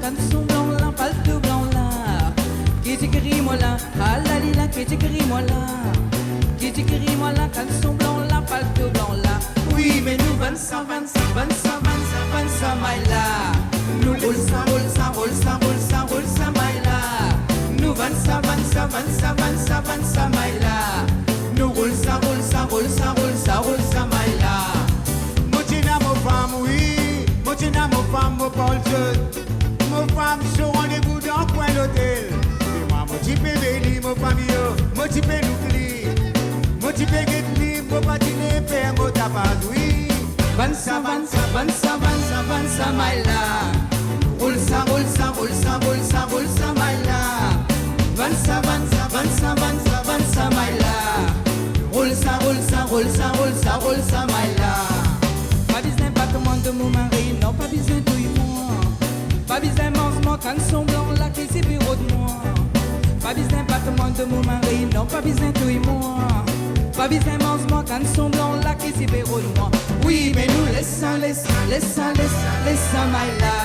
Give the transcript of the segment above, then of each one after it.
canson blanc là, palto blanc là. Qui t'écrit moi là, ah la lila, qui t'écrit moi là. Qui t'écrit moi là, canson blanc là, palto blanc là. Oui, mais nous 25, 25, 25, 25, 25 mailles là. Nous roule ça, roule ça, roule ça, roule ça, roule ça mailles là. Nous 25, 25, 25, 25, 25 mailles là. Nous roule ça, roule ça, roule ça, roule ça, roule ça mailles là. Motina, mon femme, oui. Motina, mon femme, mon Paul jeune. Mon femme, je rendez-vous dans le coin d'hôtel. Et moi, mon type est béni, mon famille, mon type est l'oubli. Mon type est guetli, mon patine, père, mon tabac, oui. 25, 25, 25, 25, 25 mailles là. Roule ça, roule ça, roule ça, roule ça, roule ça mailles là. 25, 25, 25, 25, 25 mailles là. Roule ça, roule ça, roule ça, roule ça, roule ça mailles là. Pas besoin pas commande de mon mari, non pas besoin de moi. Pas besoin mange-moi quand son blanc là qui c'est bureau de moi. Pas besoin pas commande de mon mari, non pas besoin de moi. Pas besoin mange-moi quand son blanc là qui c'est bureau de moi. Oui mais nous laissons, laissons, laissons, laissons, laissons mailles là.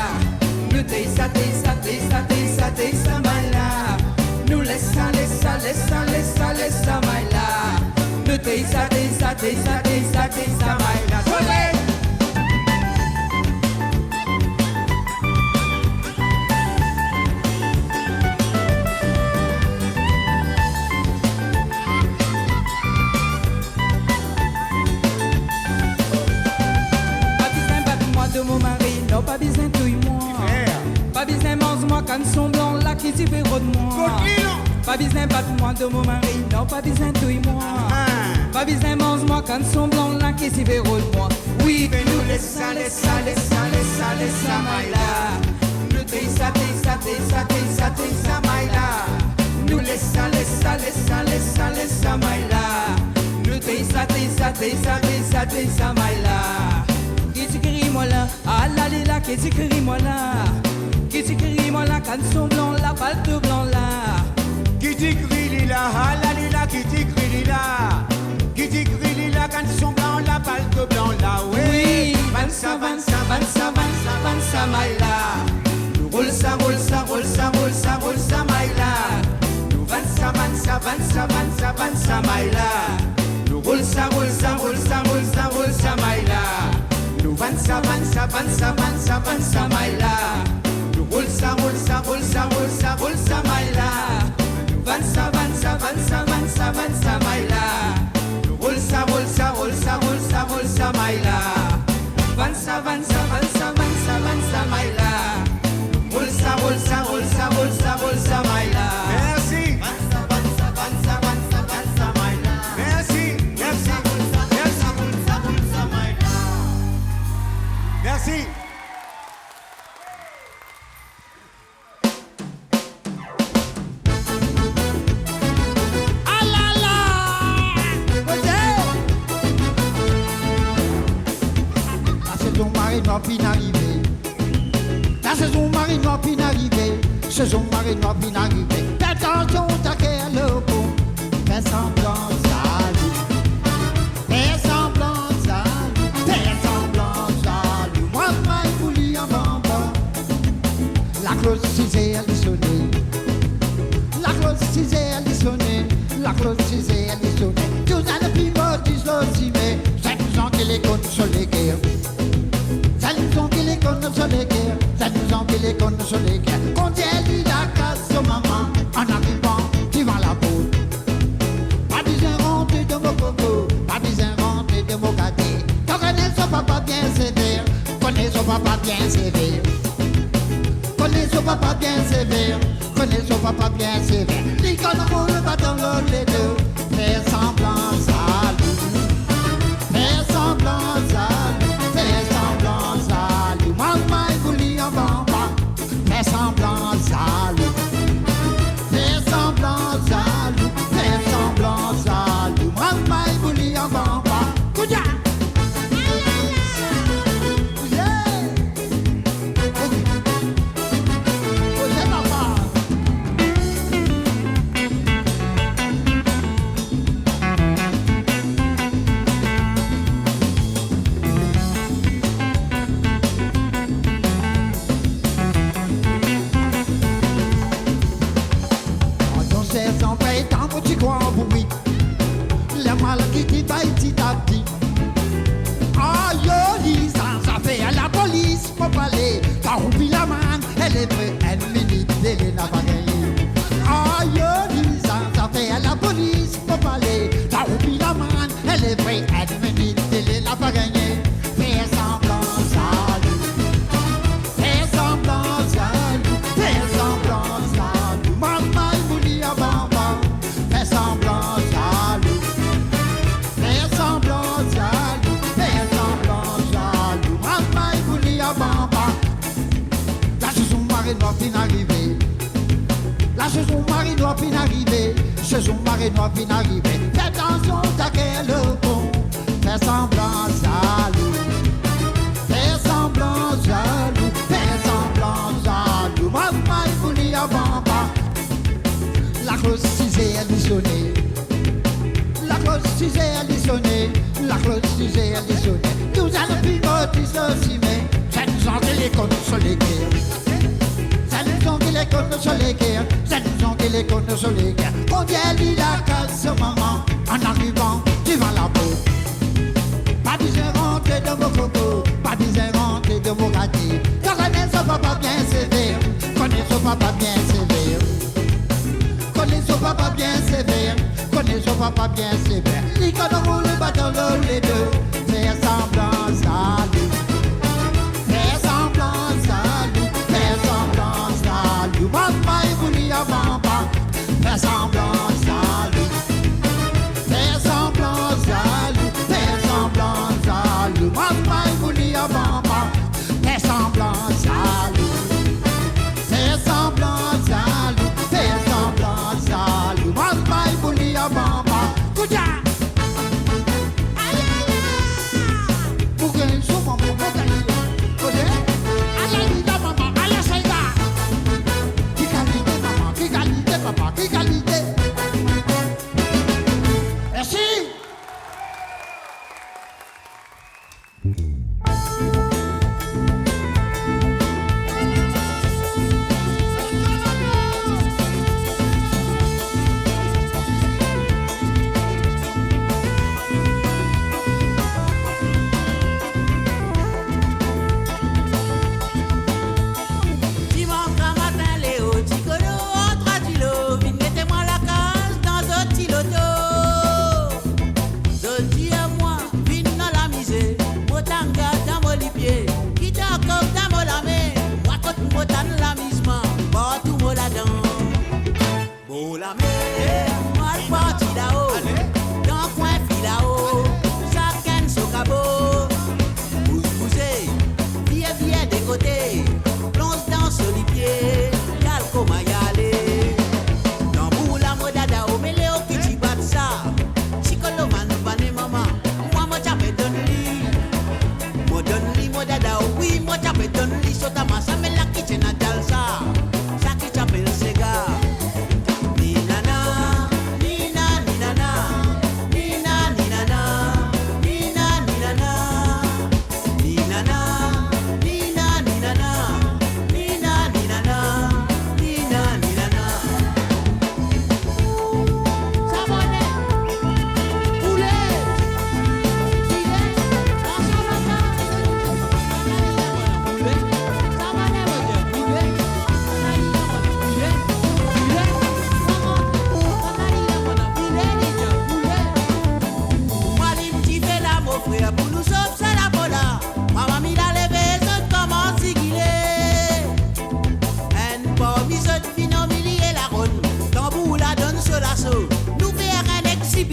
Nous t'es ça, t'es ça, t'es ça, t'es ça, t'es ça mailles là. Nous laissons, laissons, laissons, laissons, laissons mailles là. Nous t'es ça, t'es ça, t'es ça, t'es ça, t'es ça mailles là. De mon mari, non pas besoin de moi. Pas besoin mange-moi quand son blanc là qui t'y fait de moi. Pas besoin battre-moi de mon mari, non pas besoin de moi. Pas besoin mange-moi quand son blanc là qui t'y fait de moi. Oui, mais nous laissons, laissons, laissons, laissons, laissons maille là. Nous t'es ça, t'es ça, t'es ça, t'es ça, t'es ça maille là. Nous laissons, laissons, laissons, laissons, laissons maille là. Nous t'es ça, t'es ça, t'es ça, t'es ça, t'es ça maille là. Qui t'écrit moi là, ah la lila, qui t'écrit moi là. Qui t'écrit moi là, quand son blanc là, palto blanc là. Qui t'écrit lila, ah la lila, qui t'écrit lila. Qui t'écrit lila, quand son blanc là, palto blanc là, oui. 25, 25, 25, 25, 25 mailles là. Roule ça, roule ça, roule ça, roule ça, roule ça mailles là. 25, 25, 25, 25, 25 mailles là. Roule ça, roule ça, roule ça, roule ça, roule ça mailles là. 25, 25, 25, 25, 25 mailles là. Roule ça, roule ça, roule ça, roule ça, roule ça mailles là. 25, 25, 25, 25, 25 mailles là. Roule ça, roule ça, roule ça, roule ça, roule ça mailles là. 25, 25, 25, 25, 25 mailles là. Roule ça, roule ça, roule ça, roule ça, roule ça mailles là. Merci. 25, 25, 25, 25, 25 mailles là. Merci, merci, merci. Merci. Ah là là! La saison marinoire puis arrivée. La saison marinoire puis arrivée. Saison marinoire puis arrivée. Fais attention, t'as qu'à le coup. Fais semblant, salut. Fais semblant, salut. Fais semblant, salut. Moi, je voulais en bambin. La cloche cisée, elle est sonnée. La cloche cisée, elle est sonnée. La cloche cisée, elle est sonnée. Tous les piments disent aussi, mais ça nous en qu'il est contre sur les guerres. Ça nous en qu'il est contre sur les guerres. Ça nous en qu'il est contre sur les guerres. Quand elle dit la casse au maman, en arrivant, tu vas la peau. Pas besoin de rentrer de mon coco, pas besoin de rentrer de mon gâté. Connais son papa bien sévère, connais son papa bien sévère. Connais son papa bien sévère, connais son papa bien sévère. L'icône roule pas dans les deux, fais semblant salut. Fais semblant salut, fais semblant salut. Maman est voulu en bamba, fais semblant salut. Fais semblant salut, fais semblant salut. Maman est voulu en bamba, couja. marinois fin arrivé. Fais attention, t'as quel pont. Fais semblant jaloux. Fais semblant jaloux. Fais semblant jaloux. Moi, je voulais avant pas. La cloche 6 elle est sonnée. La cloche 6 elle est sonnée. La cloche 6 elle est sonnée. Nous allons picoter ceci, mais ça nous en les comptes sur les guerres. Ça nous en les comptes sur les guerres. Ça nous en les comptes sur les guerres. On dit la casse ce moment en arrivant devant la peau. Pas besoin de rentrer de vos cocos. Pas besoin de rentrer de vos gâtés. Connais son papa bien sévère. Connais son papa bien sévère. Connais son papa bien sévère. Connais son papa bien sévère. Les canons roulent le bâton les deux. Fais semblant salut. Fais semblant salut. Fais semblant salut. Maman est voulu avant pas. Fais semblant salut. Fais semblant salut. Fais semblant salut. Maman est voulu avant pas. Fais semblant salut. Fais semblant salut. Fais semblant salut. Maman est voulu avant pas. Kouja!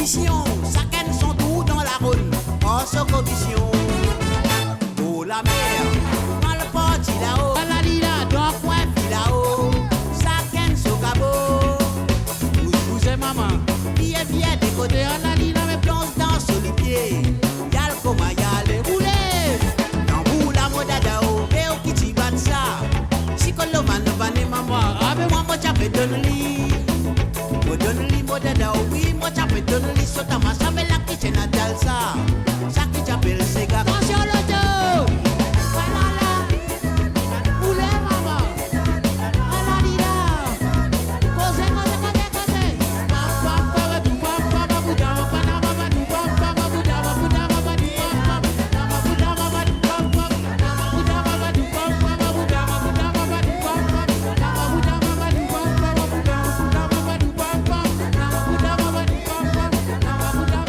Chacun son tour dans la ronde, en sa commission. Pour la mer, mal parti là-haut, la lila, dans le coin, puis là-haut. Chacun son cabot. Vous et maman, bien des côtés, la lila, mais plonge dans sur les pieds. Yal comme yal, roulez. Dans vous la modadao, mais au qui t'y bat ça. Chicolo man, vané maman, avec moi, moi, j'avais donné lit. Moi, donne lit, modadao, oui, moi, j'avais donné lit. Sota masame la kitchen a dalsa. Saki chapel sega. Attention l'auto. Banana. Poulet maman. Aladina. Cose, cose. Papa du papa buda papa mama du papa buda buda mama du papa buda mama du papa buda mama du papa buda mama du papa buda mama du papa buda mama du papa buda mama du papa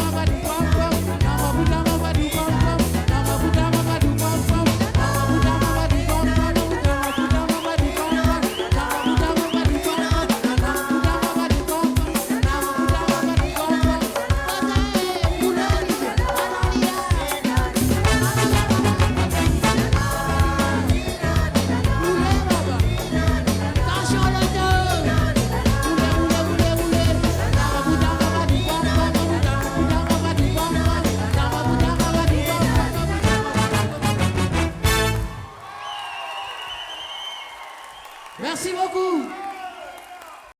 Merci beaucoup.